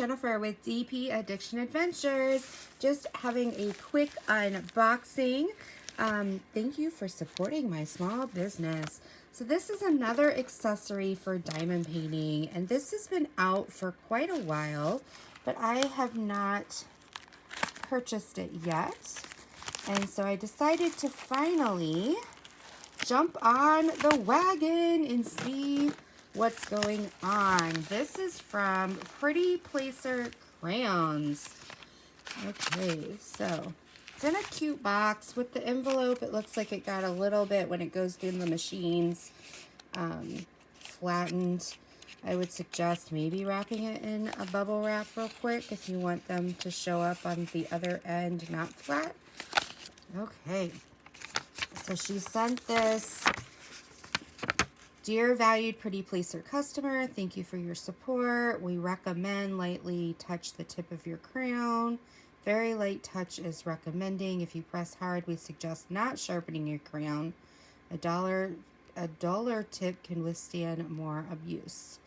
Jennifer with DP Addiction Adventures. Just having a quick unboxing. Thank you for supporting my small business. So this is another accessory for diamond painting, and this has been out for quite a while, but I have not purchased it yet. And so I decided to finally jump on the wagon and see what's going on. This is from Pretty Placer Crayons. Okay, so it's in a cute box with the envelope. It looks like it got a little bit, when it goes through the machines, flattened. I would suggest maybe wrapping it in a bubble wrap real quick if you want them to show up on the other end, not flat. Okay, so she sent this. Dear valued Pretty Placer customer, thank you for your support. We recommend lightly touch the tip of your crayon. Very light touch is recommending. If you press hard, we suggest not sharpening your crayon. A duller tip can withstand more abuse.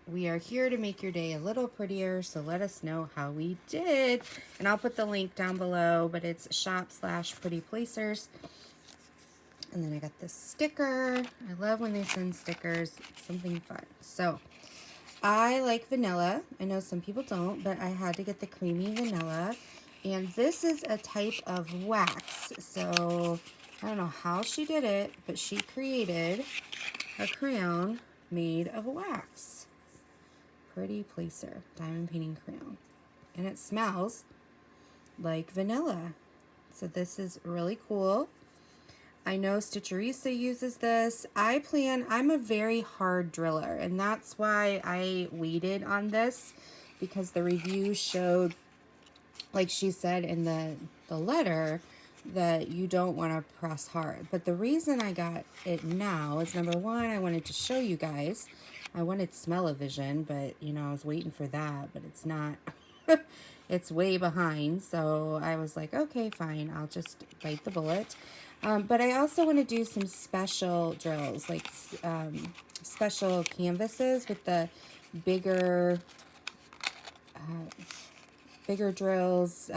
We are here to make your day a little prettier, so let us know how we did. And I'll put the link down below, but it's shop/Pretty Placers. And then I got this sticker. I love when they send stickers. It's something fun. So I like vanilla. I know some people don't, but I had to get the creamy vanilla. And this is a type of wax. So I don't know how she did it, but she created a crayon made of wax. Pretty Placer diamond painting crayon. And it smells like vanilla. So this is really cool. I know Stitcherisa uses this. I'm a very hard driller, and that's why I waited on this, because the review showed, like she said in the letter, that you don't want to press hard. But the reason I got it now is, number one, I wanted to show you guys. I wanted smell-o-vision, but you know, I was waiting for that, but it's not. It's way behind, so I was like, okay, fine, I'll just bite the bullet. But I also want to do some special drills, like special canvases with the bigger drills.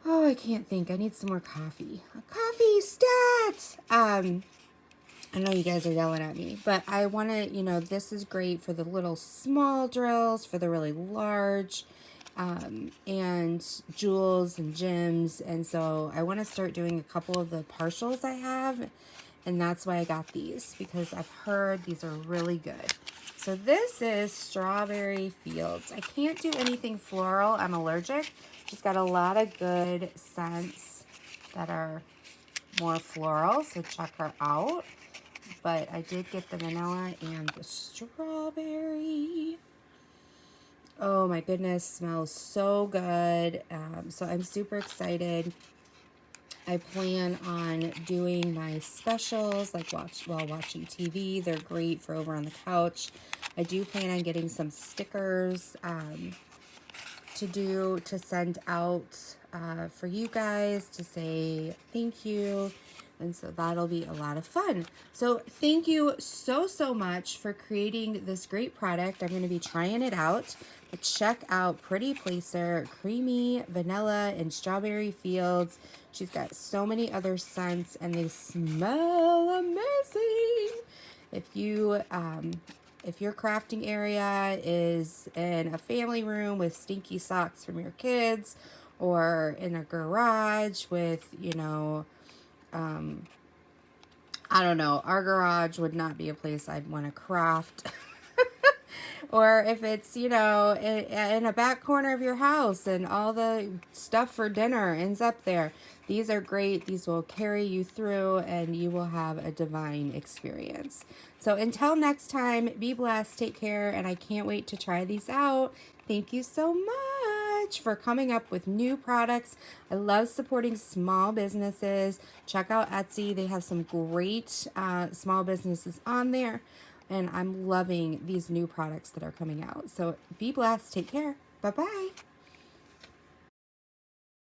Oh, I can't think. I need some more coffee. Coffee stats! I know you guys are yelling at me, but I want to, you know, this is great for the little small drills, for the really large, and jewels and gems. And so I want to start doing a couple of the partials I have, and that's why I got these, because I've heard these are really good. So this is Strawberry Fields. I can't do anything floral. I'm allergic. She's got a lot of good scents that are more floral, so check her out. But I did get the vanilla and the strawberry. Oh my goodness, smells so good. So I'm super excited. I plan on doing my specials, like while watching TV. They're great for over on the couch. I do plan on getting some stickers to send out for you guys to say thank you. And so that'll be a lot of fun. So thank you so much for creating this great product. I'm going to be trying it out. But check out Pretty Placer Creamy Vanilla and Strawberry Fields. She's got so many other scents, and they smell amazing. If your crafting area is in a family room with stinky socks from your kids, or in a garage with, you know, I don't know, our garage would not be a place I'd want to craft. Or if it's, you know, in a back corner of your house and all the stuff for dinner ends up there. These are great. These will carry you through, and you will have a divine experience. So until next time, be blessed, take care, and I can't wait to try these out. Thank you so much for coming up with new products. I love supporting small businesses. Check out Etsy. They have some great small businesses on there. And I'm loving these new products that are coming out. So be blessed. Take care. Bye-bye.